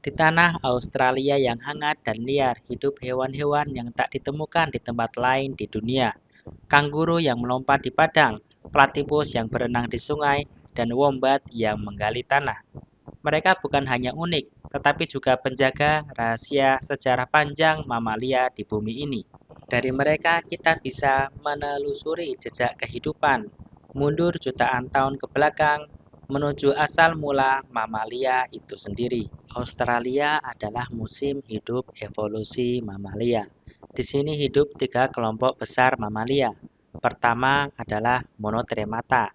Di tanah Australia yang hangat dan liar, hidup hewan-hewan yang tak ditemukan di tempat lain di dunia. Kanguru yang melompat di padang, platypus yang berenang di sungai, dan wombat yang menggali tanah. Mereka bukan hanya unik, tetapi juga penjaga rahasia sejarah panjang mamalia di bumi ini. Dari mereka kita bisa menelusuri jejak kehidupan, mundur jutaan tahun ke belakang, menuju asal mula mamalia itu sendiri. Australia adalah musim hidup evolusi mamalia. Di sini hidup tiga kelompok besar mamalia. Pertama adalah monotremata,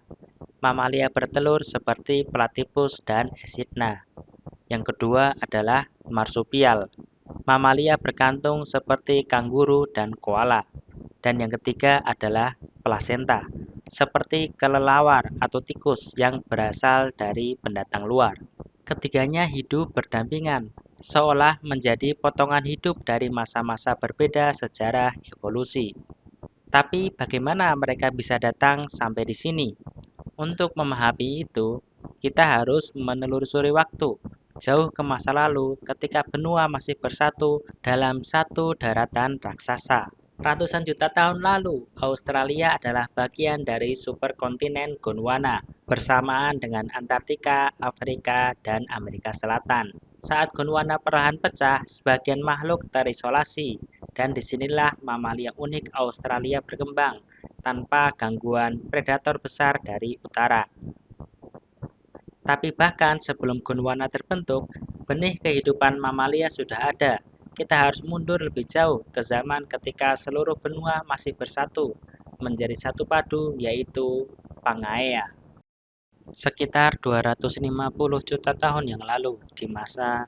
mamalia bertelur seperti platypus dan echidna. Yang kedua adalah marsupial, mamalia berkantung seperti kanguru dan koala. Dan yang ketiga adalah plasenta, seperti kelelawar atau tikus yang berasal dari pendatang luar. Ketiganya hidup berdampingan, seolah menjadi potongan hidup dari masa-masa berbeda sejarah evolusi. Tapi bagaimana mereka bisa datang sampai di sini? Untuk memahami itu, kita harus menelusuri waktu, jauh ke masa lalu ketika benua masih bersatu dalam satu daratan raksasa. Ratusan juta tahun lalu, Australia adalah bagian dari superkontinen Gondwana, bersamaan dengan Antartika, Afrika, dan Amerika Selatan. Saat Gondwana perlahan pecah, sebagian makhluk terisolasi, dan disinilah mamalia unik Australia berkembang, tanpa gangguan predator besar dari utara. Tapi bahkan sebelum Gondwana terbentuk, benih kehidupan mamalia sudah ada. Kita harus mundur lebih jauh ke zaman ketika seluruh benua masih bersatu, menjadi satu padu, yaitu Pangaea. Sekitar 250 juta tahun yang lalu, di masa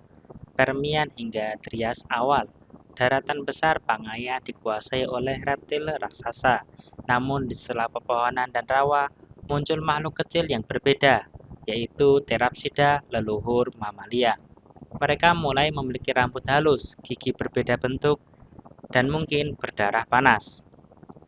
Permian hingga Trias awal, daratan besar Pangaea dikuasai oleh reptil raksasa. Namun di sela pepohonan dan rawa, muncul makhluk kecil yang berbeda, yaitu Therapsida, leluhur mamalia. Mereka mulai memiliki rambut halus, gigi berbeda bentuk, dan mungkin berdarah panas.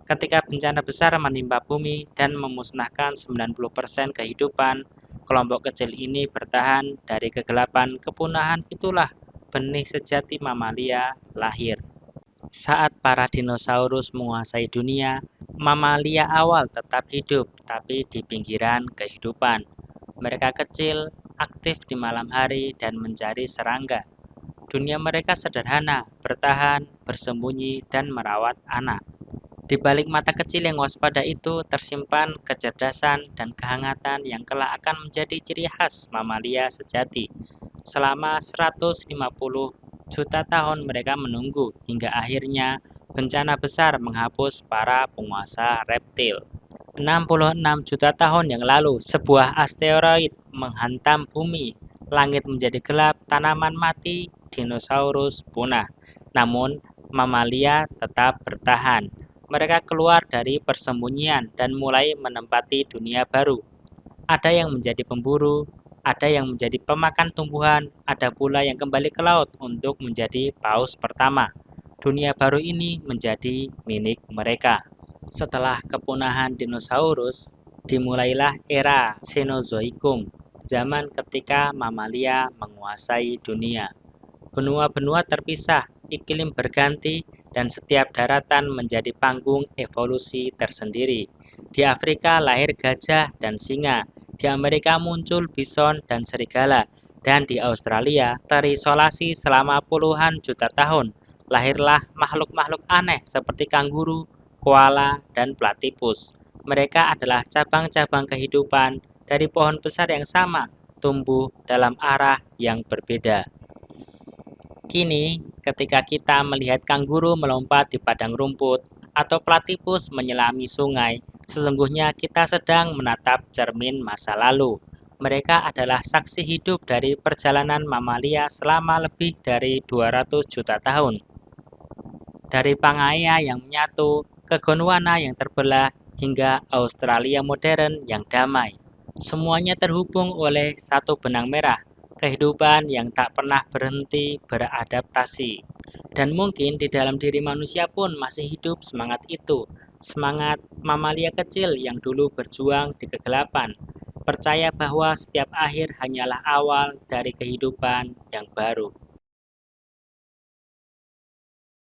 Ketika bencana besar menimpa bumi dan memusnahkan 90% kehidupan, kelompok kecil ini bertahan dari kegelapan kepunahan. Itulah benih sejati mamalia lahir. Saat para dinosaurus menguasai dunia, mamalia awal tetap hidup, tapi di pinggiran kehidupan. Mereka kecil, aktif di malam hari, dan mencari serangga. Dunia mereka sederhana, bertahan, bersembunyi, dan merawat anak. Di balik mata kecil yang waspada itu tersimpan kecerdasan dan kehangatan yang kelak akan menjadi ciri khas mamalia sejati. Selama 150 juta tahun mereka menunggu hingga akhirnya bencana besar menghapus para penguasa reptil. 66 juta tahun yang lalu, sebuah asteroid menghantam bumi. Langit menjadi gelap, tanaman mati, dinosaurus punah. Namun, mamalia tetap bertahan. Mereka keluar dari persembunyian dan mulai menempati dunia baru. Ada yang menjadi pemburu, ada yang menjadi pemakan tumbuhan, ada pula yang kembali ke laut untuk menjadi paus pertama. Dunia baru ini menjadi milik mereka. Setelah kepunahan dinosaurus, dimulailah era Cenozoikum, zaman ketika mamalia menguasai dunia. Benua-benua terpisah, iklim berganti, dan setiap daratan menjadi panggung evolusi tersendiri. Di Afrika lahir gajah dan singa, di Amerika muncul bison dan serigala, dan di Australia terisolasi selama puluhan juta tahun. Lahirlah makhluk-makhluk aneh seperti kanguru, koala, dan platypus. Mereka adalah cabang-cabang kehidupan dari pohon besar yang sama, tumbuh dalam arah yang berbeda. Kini, ketika kita melihat kanguru melompat di padang rumput atau platypus menyelami sungai, sesungguhnya kita sedang menatap cermin masa lalu. Mereka adalah saksi hidup dari perjalanan mamalia selama lebih dari 200 juta tahun. Dari Pangaea yang menyatu ke Gondwana yang terbelah hingga Australia modern yang damai. Semuanya terhubung oleh satu benang merah, kehidupan yang tak pernah berhenti beradaptasi. Dan mungkin di dalam diri manusia pun masih hidup semangat itu, semangat mamalia kecil yang dulu berjuang di kegelapan, percaya bahwa setiap akhir hanyalah awal dari kehidupan yang baru.